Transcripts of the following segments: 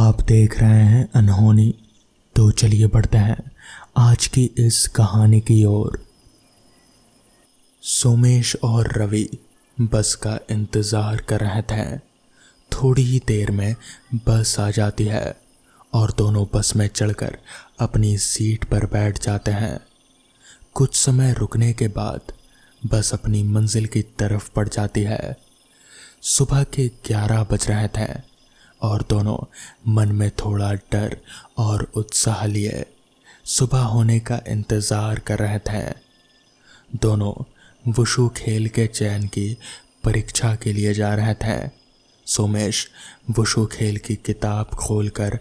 आप देख रहे हैं अनहोनी। तो चलिए बढ़ते हैं आज की इस कहानी की ओर। सोमेश और रवि बस का इंतज़ार कर रहे थे। थोड़ी ही देर में बस आ जाती है और दोनों बस में चढ़कर अपनी सीट पर बैठ जाते हैं। कुछ समय रुकने के बाद बस अपनी मंजिल की तरफ बढ़ जाती है। सुबह के 11 बज रहे थे और दोनों मन में थोड़ा डर और उत्साह लिए सुबह होने का इंतज़ार कर रहे थे। दोनों वुशु खेल के चयन की परीक्षा के लिए जा रहे थे। सोमेश वुशु खेल की किताब खोलकर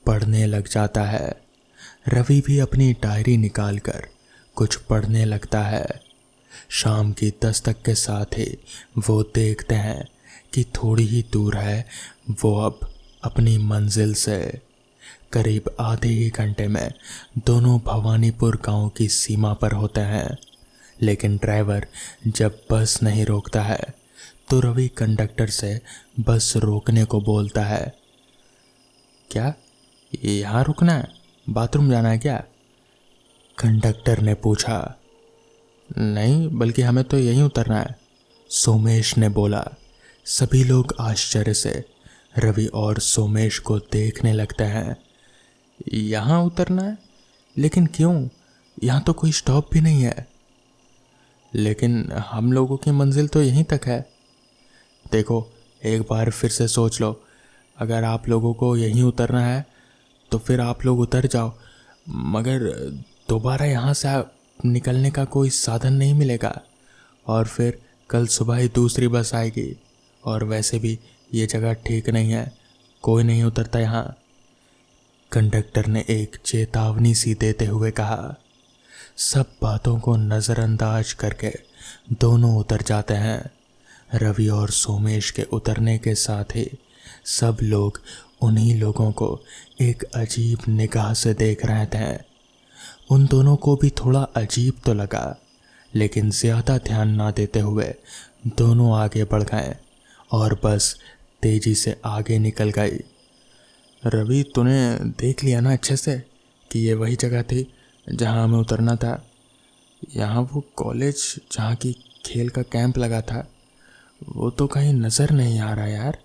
पढ़ने लग जाता है। रवि भी अपनी डायरी निकालकर कुछ पढ़ने लगता है। शाम की दस्तक के साथ ही वो देखते हैं कि थोड़ी ही दूर है वो अब अपनी मंजिल से। करीब आधे ही घंटे में दोनों भवानीपुर गांव की सीमा पर होते हैं। लेकिन ड्राइवर जब बस नहीं रोकता है तो रवि कंडक्टर से बस रोकने को बोलता है। क्या यहाँ रुकना है? बाथरूम जाना है क्या? कंडक्टर ने पूछा। नहीं, बल्कि हमें तो यहीं उतरना है, सोमेश ने बोला। सभी लोग आश्चर्य से रवि और सोमेश को देखने लगते हैं। यहाँ उतरना है? लेकिन क्यों? यहाँ तो कोई स्टॉप भी नहीं है। लेकिन हम लोगों की मंजिल तो यहीं तक है। देखो, एक बार फिर से सोच लो। अगर आप लोगों को यहीं उतरना है तो फिर आप लोग उतर जाओ, मगर दोबारा यहाँ से निकलने का कोई साधन नहीं मिलेगा और फिर कल सुबह ही दूसरी बस आएगी। और वैसे भी ये जगह ठीक नहीं है, कोई नहीं उतरता यहाँ। कंडक्टर ने एक चेतावनी सी देते हुए कहा। सब बातों को नज़रअंदाज करके दोनों उतर जाते हैं। रवि और सोमेश के उतरने के साथ ही सब लोग उन्हीं लोगों को एक अजीब निगाह से देख रहे थे। उन दोनों को भी थोड़ा अजीब तो लगा, लेकिन ज़्यादा ध्यान ना देते हुए दोनों आगे बढ़ गए और बस तेजी से आगे निकल गई। रवि, तूने देख लिया ना अच्छे से कि ये वही जगह थी जहाँ हमें उतरना था? यहाँ वो कॉलेज जहाँ की खेल का कैंप लगा था वो तो कहीं नज़र नहीं आ रहा यार।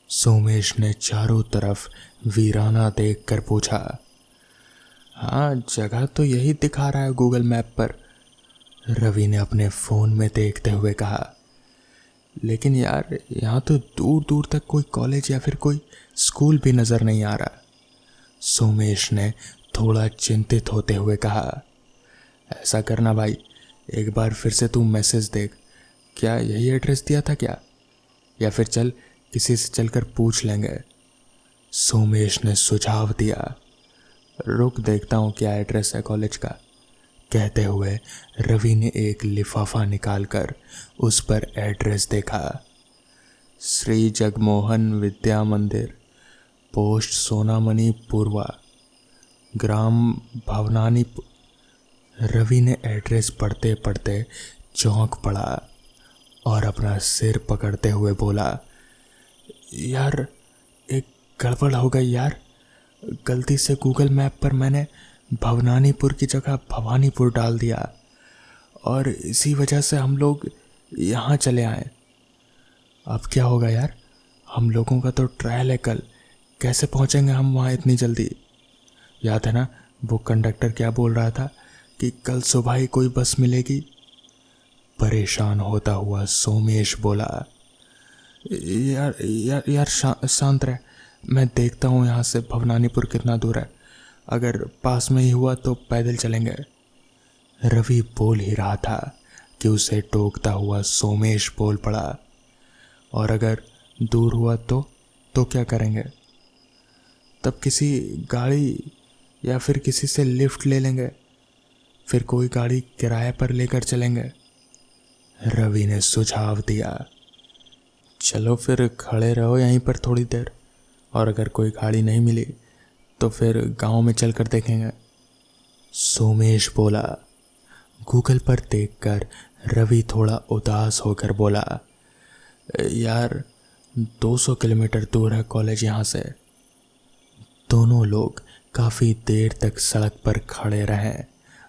सोमेश ने चारों तरफ वीराना देखकर पूछा। हाँ, जगह तो यही दिखा रहा है गूगल मैप पर, रवि ने अपने फ़ोन में देखते हुए कहा। लेकिन यार, यहाँ तो दूर दूर तक कोई कॉलेज या फिर कोई स्कूल भी नज़र नहीं आ रहा, सोमेश ने थोड़ा चिंतित होते हुए कहा। ऐसा करना भाई, एक बार फिर से तू मैसेज देख, क्या यही एड्रेस दिया था क्या? या फिर चल किसी से चलकर पूछ लेंगे, सोमेश ने सुझाव दिया। रुक, देखता हूँ क्या एड्रेस है कॉलेज का, कहते हुए रवि ने एक लिफाफा निकालकर उस पर एड्रेस देखा। श्री जगमोहन विद्या मंदिर, पोस्ट सोनामणि पूर्वा, ग्राम भवनानी। रवि ने एड्रेस पढ़ते पढ़ते चौंक पड़ा और अपना सिर पकड़ते हुए बोला। यार, एक गड़बड़ हो गई यार। गलती से गूगल मैप पर मैंने भवनानीपुर की जगह भवानीपुर डाल दिया और इसी वजह से हम लोग यहाँ चले आए। अब क्या होगा यार? हम लोगों का तो ट्रायल है कल, कैसे पहुँचेंगे हम वहाँ इतनी जल्दी? याद है ना वो कंडक्टर क्या बोल रहा था कि कल सुबह ही कोई बस मिलेगी? परेशान होता हुआ सोमेश बोला। यार यार यार शांत रह, मैं देखता हूँ यहाँ से भवनानीपुर कितना दूर है। अगर पास में ही हुआ तो पैदल चलेंगे। रवि बोल ही रहा था कि उसे टोकता हुआ सोमेश बोल पड़ा। और अगर दूर हुआ तो क्या करेंगे? तब किसी गाड़ी या फिर किसी से लिफ्ट ले लेंगे, फिर कोई गाड़ी किराए पर लेकर चलेंगे, रवि ने सुझाव दिया। चलो फिर खड़े रहो यहीं पर थोड़ी देर, और अगर कोई गाड़ी नहीं मिली तो फिर गांव में चलकर देखेंगे, सोमेश बोला। गूगल पर देखकर रवि थोड़ा उदास होकर बोला। यार, 200 किलोमीटर दूर है कॉलेज यहाँ से, दोनों लोग काफ़ी देर तक सड़क पर खड़े रहे,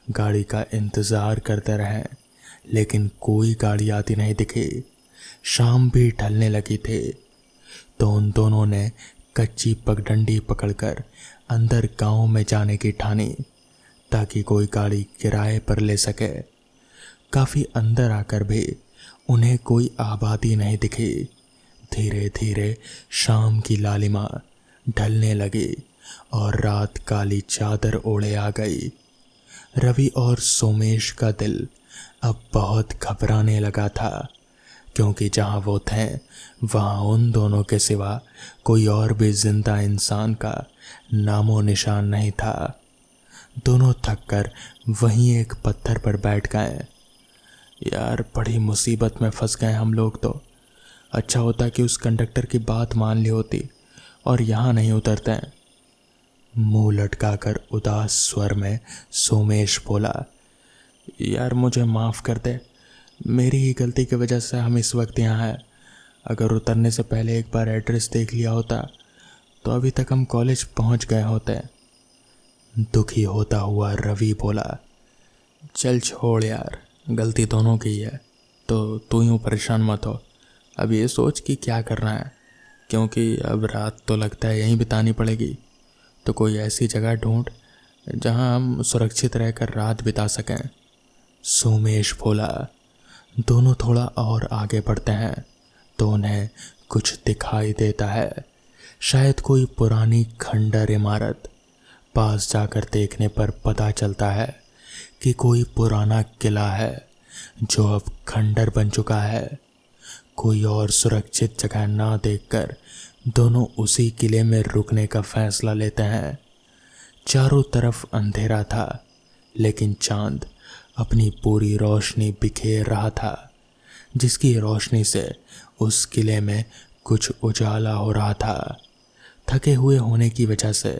गाड़ी का इंतज़ार करते रहे, लेकिन कोई गाड़ी आती नहीं दिखी। शाम भी ढलने लगी थी तो उन दोनों ने कच्ची पगडंडी पकड़कर अंदर गांव में जाने की ठानी ताकि कोई गाड़ी किराए पर ले सके। काफ़ी अंदर आकर भी उन्हें कोई आबादी नहीं दिखी। धीरे धीरे शाम की लालिमा ढलने लगी और रात काली चादर ओढ़े आ गई। रवि और सोमेश का दिल अब बहुत घबराने लगा था, क्योंकि जहां वो थे वहां उन दोनों के सिवा कोई और भी जिंदा इंसान का नामो निशान नहीं था। दोनों थककर वहीं एक पत्थर पर बैठ गए। यार, बड़ी मुसीबत में फंस गए हम लोग तो। अच्छा होता कि उस कंडक्टर की बात मान ली होती और यहाँ नहीं उतरते हैं। मुंह लटकाकर उदास स्वर में सोमेश बोला, यार मुझे माफ़ कर दे, मेरी ही गलती की वजह से हम इस वक्त यहाँ हैं। अगर उतरने से पहले एक बार एड्रेस देख लिया होता तो अभी तक हम कॉलेज पहुँच गए होते। दुखी होता हुआ रवि बोला, चल छोड़ यार, गलती दोनों की है तो तू यूँ परेशान मत हो। अब ये सोच कि क्या करना है, क्योंकि अब रात तो लगता है यहीं बितानी पड़ेगी। तो कोई ऐसी जगह ढूंढ जहां हम सुरक्षित रहकर रात बिता सकें। सोमेश बोला। दोनों थोड़ा और आगे बढ़ते हैं तो उन्हें कुछ दिखाई देता है, शायद कोई पुरानी खंडर इमारत। पास जाकर देखने पर पता चलता है कि कोई पुराना किला है जो अब खंडर बन चुका है। कोई और सुरक्षित जगह ना देखकर दोनों उसी किले में रुकने का फैसला लेते हैं। चारों तरफ अंधेरा था, लेकिन चांद अपनी पूरी रोशनी बिखेर रहा था, जिसकी रोशनी से उस किले में कुछ उजाला हो रहा था। थके हुए होने की वजह से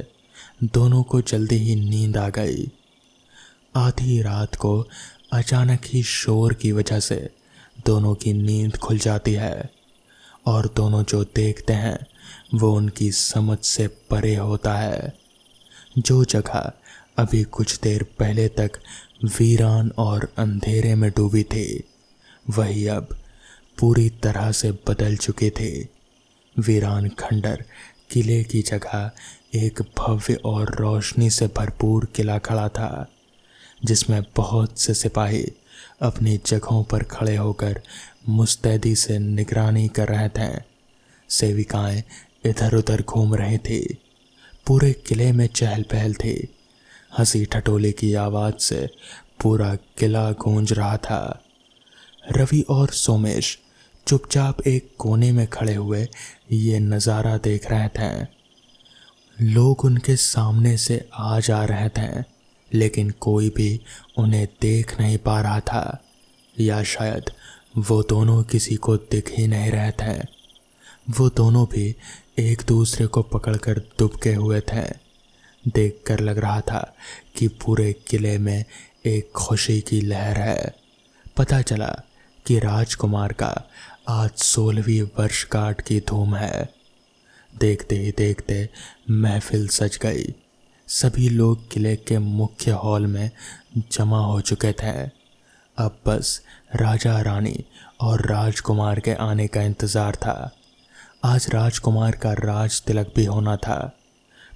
दोनों को जल्दी ही नींद आ गई। आधी रात को अचानक ही शोर की वजह से दोनों की नींद खुल जाती है और दोनों जो देखते हैं वो उनकी समझ से परे होता है। जो जगह अभी कुछ देर पहले तक वीरान और अंधेरे में डूबी थी, वही अब पूरी तरह से बदल चुकी थी। वीरान खंडर किले की जगह एक भव्य और रोशनी से भरपूर किला खड़ा था, जिसमें बहुत से सिपाही अपनी जगहों पर खड़े होकर मुस्तैदी से निगरानी कर रहे थे। सेविकाएं इधर उधर घूम रही थी। पूरे किले में चहल पहल थी। हंसी ठटोले की आवाज़ से पूरा किला गूंज रहा था। रवि और सोमेश चुपचाप एक कोने में खड़े हुए ये नज़ारा देख रहे थे। लोग उनके सामने से आ जा रहे थे, लेकिन कोई भी उन्हें देख नहीं पा रहा था, या शायद वो दोनों किसी को दिख ही नहीं रहे थे। वो दोनों भी एक दूसरे को पकड़कर दुबके हुए थे। देखकर लग रहा था कि पूरे किले में एक खुशी की लहर है। पता चला कि राजकुमार का आज 16वीं वर्षगांठ की धूम है। देखते ही देखते महफिल सज गई। सभी लोग किले के मुख्य हॉल में जमा हो चुके थे। अब बस राजा रानी और राजकुमार के आने का इंतज़ार था। आज राजकुमार का राज तिलक भी होना था।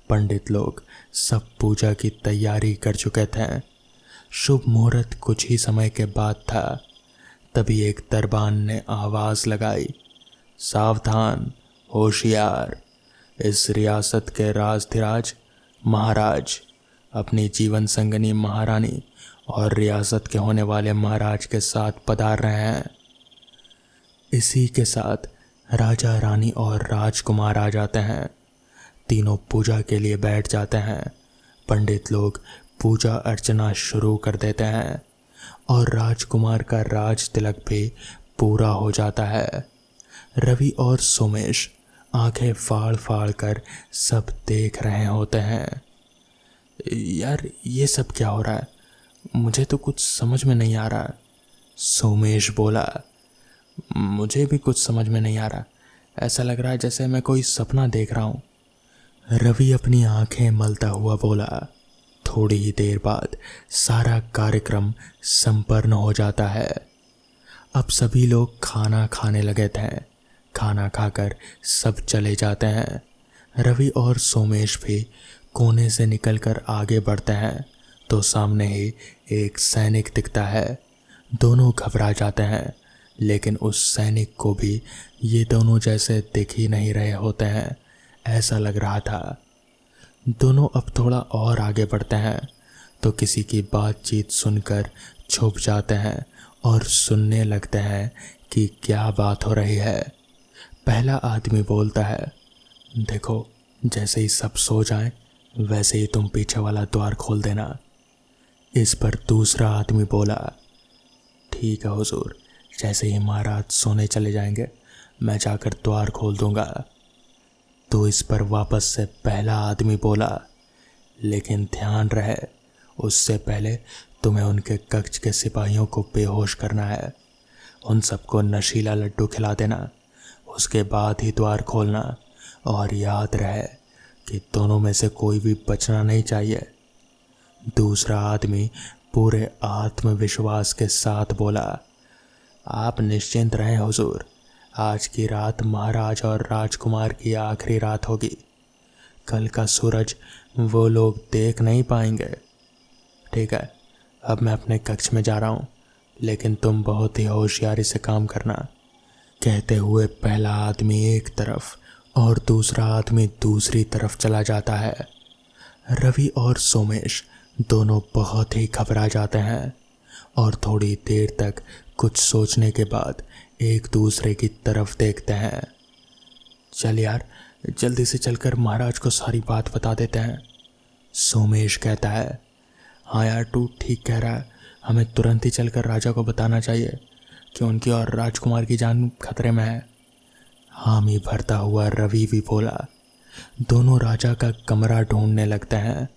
पंडित लोग सब पूजा की तैयारी कर चुके थे। शुभ मुहूर्त कुछ ही समय के बाद था। तभी एक दरबान ने आवाज़ लगाई, सावधान, होशियार, इस रियासत के राजधिराज महाराज अपनी जीवन संगनी महारानी और रियासत के होने वाले महाराज के साथ पधार रहे हैं। इसी के साथ राजा रानी और राजकुमार आ जाते हैं। तीनों पूजा के लिए बैठ जाते हैं। पंडित लोग पूजा अर्चना शुरू कर देते हैं और राजकुमार का राज तिलक भी पूरा हो जाता है। रवि और सोमेश आंखें फाड़ फाड़ कर सब देख रहे होते हैं। यार, ये सब क्या हो रहा है? मुझे तो कुछ समझ में नहीं आ रहा। सोमेश बोला, मुझे भी कुछ समझ में नहीं आ रहा। ऐसा लग रहा है जैसे मैं कोई सपना देख रहा हूँ। रवि अपनी आंखें मलता हुआ बोला। थोड़ी ही देर बाद सारा कार्यक्रम संपन्न हो जाता है। अब सभी लोग खाना खाने लगे थे। खाना खाकर सब चले जाते हैं। रवि और सोमेश भी कोने से निकलकर आगे बढ़ते हैं तो सामने ही एक सैनिक दिखता है। दोनों घबरा जाते हैं, लेकिन उस सैनिक को भी ये दोनों जैसे दिख ही नहीं रहे होते हैं, ऐसा लग रहा था। दोनों अब थोड़ा और आगे बढ़ते हैं तो किसी की बातचीत सुनकर छुप जाते हैं और सुनने लगते हैं कि क्या बात हो रही है। पहला आदमी बोलता है, देखो, जैसे ही सब सो जाएं वैसे ही तुम पीछे वाला द्वार खोल देना। इस पर दूसरा आदमी बोला, ठीक है हुजूर, जैसे ही महाराज सोने चले जाएंगे मैं जाकर द्वार खोल दूंगा। तो इस पर वापस से पहला आदमी बोला, लेकिन ध्यान रहे, उससे पहले तुम्हें उनके कक्ष के सिपाहियों को बेहोश करना है। उन सबको नशीला लड्डू खिला देना, उसके बाद ही द्वार खोलना। और याद रहे कि दोनों में से कोई भी बचना नहीं चाहिए। दूसरा आदमी पूरे आत्मविश्वास के साथ बोला, आप निश्चिंत रहें हुजूर, आज की रात महाराज और राजकुमार की आखिरी रात होगी। कल का सूरज वो लोग देख नहीं पाएंगे। ठीक है, अब मैं अपने कक्ष में जा रहा हूँ, लेकिन तुम बहुत ही होशियारी से काम करना। कहते हुए पहला आदमी एक तरफ और दूसरा आदमी दूसरी तरफ चला जाता है। रवि और सोमेश दोनों बहुत ही घबरा जाते हैं और थोड़ी देर तक कुछ सोचने के बाद एक दूसरे की तरफ देखते हैं। चल यार, जल्दी से चलकर महाराज को सारी बात बता देते हैं। सोमेश कहता है, हाँ यार, तू ठीक कह रहा है, हमें तुरंत ही चलकर राजा को बताना चाहिए कि उनकी और राजकुमार की जान खतरे में है। हामी भरता हुआ रवि भी बोला। दोनों राजा का कमरा ढूंढने लगते हैं।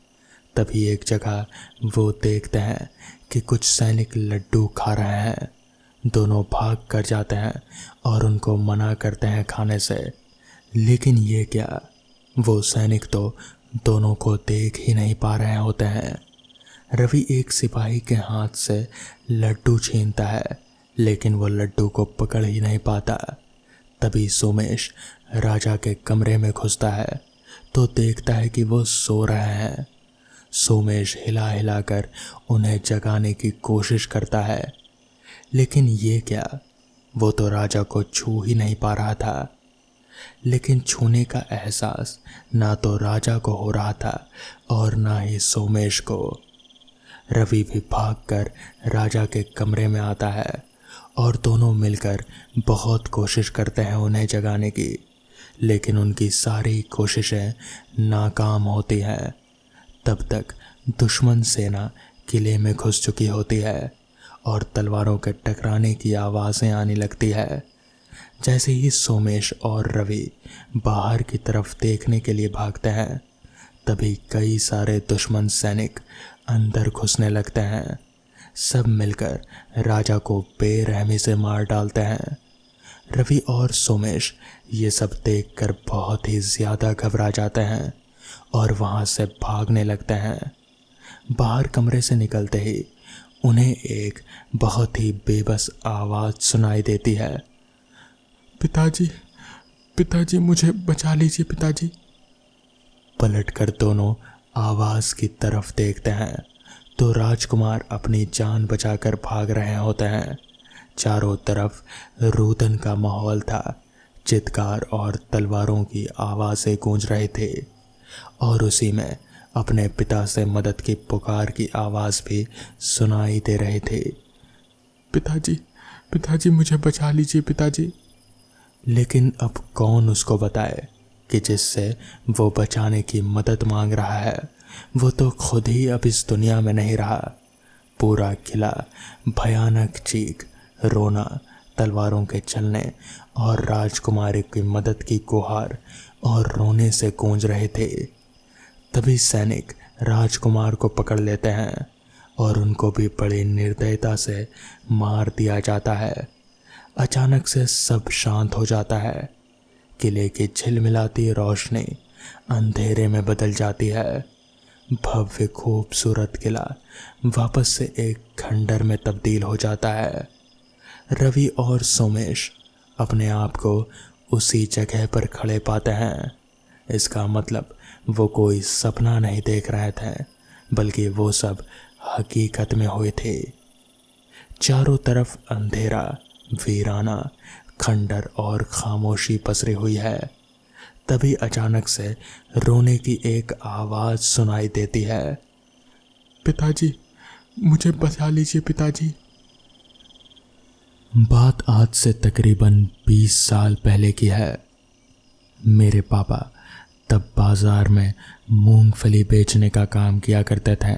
तभी एक जगह वो देखते हैं कि कुछ सैनिक लड्डू खा रहे हैं। दोनों भाग कर जाते हैं और उनको मना करते हैं खाने से, लेकिन ये क्या, वो सैनिक तो दोनों को देख ही नहीं पा रहे होते हैं। रवि एक सिपाही के हाथ से लड्डू छीनता है, लेकिन वो लड्डू को पकड़ ही नहीं पाता। तभी सोमेश राजा के कमरे में घुसता है तो देखता है कि वो सो रहे हैं। सोमेश हिला हिला कर उन्हें जगाने की कोशिश करता है, लेकिन ये क्या, वो तो राजा को छू ही नहीं पा रहा था। लेकिन छूने का एहसास ना तो राजा को हो रहा था और ना ही सोमेश को। रवि भी भागकर राजा के कमरे में आता है और दोनों मिलकर बहुत कोशिश करते हैं उन्हें जगाने की, लेकिन उनकी सारी कोशिशें नाकाम होती हैं। तब तक दुश्मन सेना किले में घुस चुकी होती है और तलवारों के टकराने की आवाज़ें आने लगती है। जैसे ही सोमेश और रवि बाहर की तरफ देखने के लिए भागते हैं, तभी कई सारे दुश्मन सैनिक अंदर घुसने लगते हैं। सब मिलकर राजा को बेरहमी से मार डालते हैं। रवि और सोमेश ये सब देखकर बहुत ही ज़्यादा घबरा जाते हैं और वहाँ से भागने लगते हैं। बाहर कमरे से निकलते ही उन्हें एक बहुत ही बेबस आवाज़ सुनाई देती है, पिताजी, पिताजी, मुझे बचा लीजिए पिताजी। पलटकर दोनों आवाज़ की तरफ देखते हैं तो राजकुमार अपनी जान बचाकर भाग रहे होते हैं। चारों तरफ रुदन का माहौल था। चित्कार और तलवारों की आवाज़ें गूंज रहे थे और उसी में अपने पिता से मदद की पुकार की आवाज़ भी सुनाई दे रहे थे। पिताजी, पिताजी, मुझे बचा लीजिए पिताजी। लेकिन अब कौन उसको बताए कि जिससे वो बचाने की मदद मांग रहा है वो तो खुद ही अब इस दुनिया में नहीं रहा। पूरा किला भयानक चीख, रोना, तलवारों के चलने और राजकुमारी की मदद की गुहार और रोने से गूंज रहे थे। तभी सैनिक राजकुमार को पकड़ लेते हैं और उनको भी बड़ी निर्दयता से मार दिया जाता है। अचानक से सब शांत हो जाता है। किले की झिलमिलाती रोशनी अंधेरे में बदल जाती है। भव्य खूबसूरत किला वापस से एक खंडर में तब्दील हो जाता है। रवि और सोमेश अपने आप को उसी जगह पर खड़े पाते हैं। इसका मतलब वो कोई सपना नहीं देख रहे थे, बल्कि वो सब हकीकत में हुए थे। चारों तरफ अंधेरा, वीराना, खंडर और खामोशी पसरी हुई है। तभी अचानक से रोने की एक आवाज सुनाई देती है। पिताजी, मुझे बचा लीजिए पिताजी। बात आज से तकरीबन 20 साल पहले की है। मेरे पापा तब बाजार में मूंगफली बेचने का काम किया करते थे।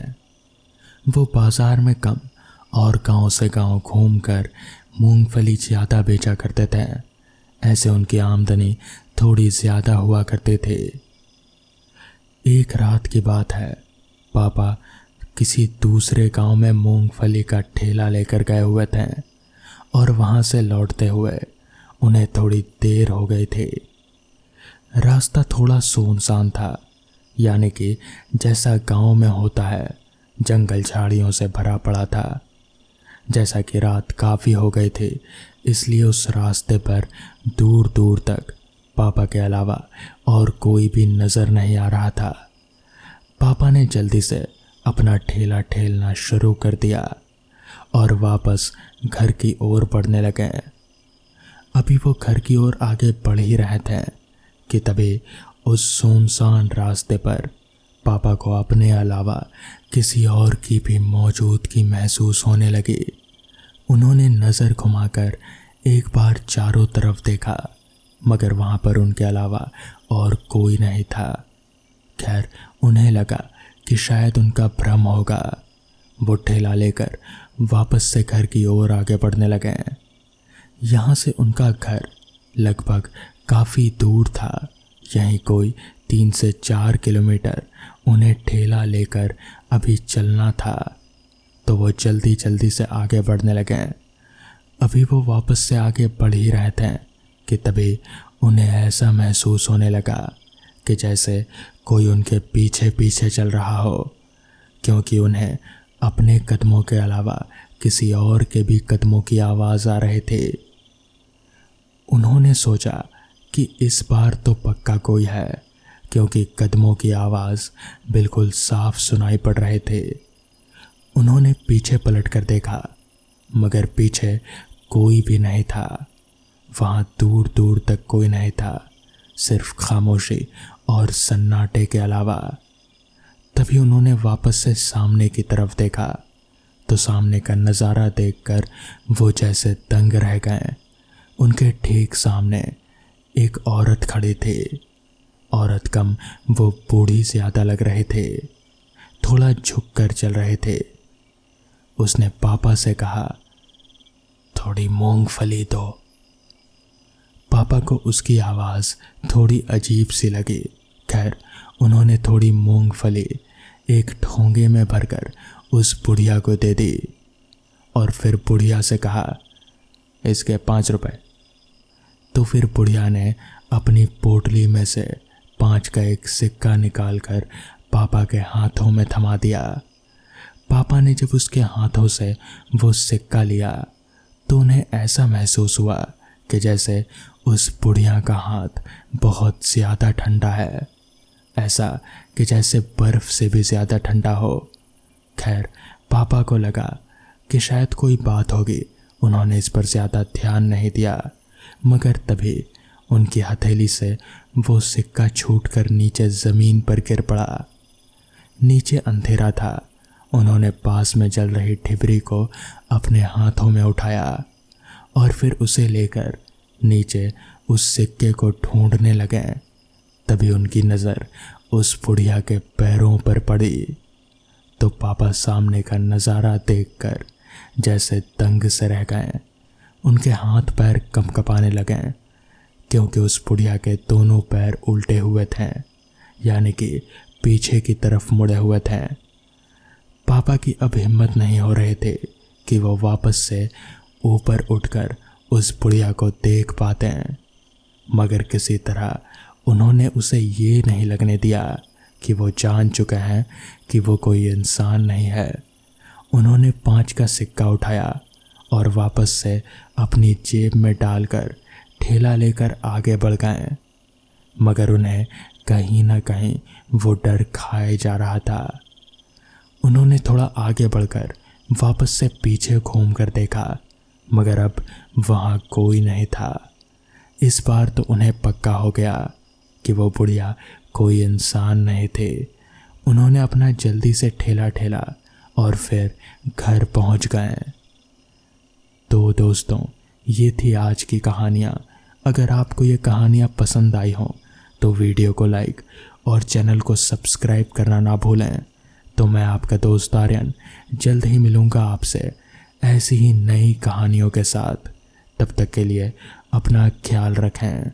वो बाजार में कम और गांव से गांव घूमकर मूंगफली ज़्यादा बेचा करते थे। ऐसे उनकी आमदनी थोड़ी ज़्यादा हुआ करते थे। एक रात की बात है, पापा किसी दूसरे गांव में मूंगफली का ठेला लेकर गए हुए थे और वहां से लौटते हुए उन्हें थोड़ी देर हो गई थी। रास्ता थोड़ा सुनसान था, यानी कि जैसा गांव में होता है, जंगल झाड़ियों से भरा पड़ा था। जैसा कि रात काफ़ी हो गई थी, इसलिए उस रास्ते पर दूर दूर तक पापा के अलावा और कोई भी नज़र नहीं आ रहा था। पापा ने जल्दी से अपना ठेला ठेलना शुरू कर दिया और वापस घर की ओर बढ़ने लगे। अभी वो घर की ओर आगे बढ़ ही रहे थे कि तभी उस सुनसान रास्ते पर पापा को अपने अलावा किसी और की भी मौजूदगी महसूस होने लगी। उन्होंने नज़र घुमाकर एक बार चारों तरफ देखा, मगर वहाँ पर उनके अलावा और कोई नहीं था। खैर, उन्हें लगा कि शायद उनका भ्रम होगा। वो ठेला लेकर वापस से घर की ओर आगे बढ़ने लगे। यहाँ से उनका घर लगभग काफ़ी दूर था। यहीं कोई 3 से 4 किलोमीटर उन्हें ठेला लेकर अभी चलना था। तो वो जल्दी जल्दी से आगे बढ़ने लगे। अभी वो वापस से आगे बढ़ ही रहे थे कि तभी उन्हें ऐसा महसूस होने लगा कि जैसे कोई उनके पीछे पीछे चल रहा हो, क्योंकि उन्हें अपने कदमों के अलावा किसी और के भी कदमों की आवाज़ आ रही थी। उन्होंने सोचा कि इस बार तो पक्का कोई है, क्योंकि कदमों की आवाज़ बिल्कुल साफ सुनाई पड़ रहे थे। उन्होंने पीछे पलट कर देखा, मगर पीछे कोई भी नहीं था। वहाँ दूर दूर तक कोई नहीं था, सिर्फ खामोशी और सन्नाटे के अलावा। तभी उन्होंने वापस से सामने की तरफ देखा तो सामने का नज़ारा देखकर वो जैसे दंग रह गए। उनके ठीक सामने एक औरत खड़ी थी। औरत कम वो बूढ़ी ज़्यादा लग रहे थे, थोड़ा झुककर चल रहे थे। उसने पापा से कहा, थोड़ी मूंगफली दो। पापा को उसकी आवाज़ थोड़ी अजीब सी लगी। खैर, उन्होंने थोड़ी मूंगफली एक ठोंगे में भरकर उस बुढ़िया को दे दी और फिर बुढ़िया से कहा, इसके 5 रुपए। तो फिर बुढ़िया ने अपनी पोटली में से 5 का एक सिक्का निकालकर पापा के हाथों में थमा दिया। पापा ने जब उसके हाथों से वो सिक्का लिया तो उन्हें ऐसा महसूस हुआ कि जैसे उस बुढ़िया का हाथ बहुत ज़्यादा ठंडा है, ऐसा कि जैसे बर्फ़ से भी ज़्यादा ठंडा हो। खैर, पापा को लगा कि शायद कोई बात होगी। उन्होंने इस पर ज़्यादा ध्यान नहीं दिया, मगर तभी उनकी हथेली से वो सिक्का छूटकर नीचे ज़मीन पर गिर पड़ा। नीचे अंधेरा था। उन्होंने पास में जल रही ठिबरी को अपने हाथों में उठाया और फिर उसे लेकर नीचे उस सिक्के को ढूंढने लगे। तभी उनकी नज़र उस बुढ़िया के पैरों पर पड़ी तो पापा सामने का नज़ारा देखकर जैसे दंग से रह गए। उनके हाथ पैर कंपकपाने लगे, क्योंकि उस बुढ़िया के दोनों पैर उल्टे हुए थे, यानी कि पीछे की तरफ मुड़े हुए थे। पापा की अब हिम्मत नहीं हो रही थी कि वो वापस से ऊपर उठकर उस बुढ़िया को देख पाते हैं, मगर किसी तरह उन्होंने उसे ये नहीं लगने दिया कि वो जान चुके हैं कि वो कोई इंसान नहीं है। उन्होंने 5 का सिक्का उठाया और वापस से अपनी जेब में डालकर ठेला लेकर आगे बढ़ गए, मगर उन्हें कहीं ना कहीं वो डर खाए जा रहा था। उन्होंने थोड़ा आगे बढ़कर वापस से पीछे घूम कर देखा, मगर अब वहाँ कोई नहीं था। इस बार तो उन्हें पक्का हो गया कि वो बुढ़िया कोई इंसान नहीं थे। उन्होंने अपना जल्दी से ठेला ठेला और फिर घर पहुंच गए। तो दोस्तों, ये थी आज की कहानियाँ। अगर आपको ये कहानियाँ पसंद आई हों तो वीडियो को लाइक और चैनल को सब्सक्राइब करना ना भूलें। तो मैं आपका दोस्त आर्यन जल्द ही मिलूँगा आपसे ऐसी ही नई कहानियों के साथ। तब तक के लिए अपना ख्याल रखें।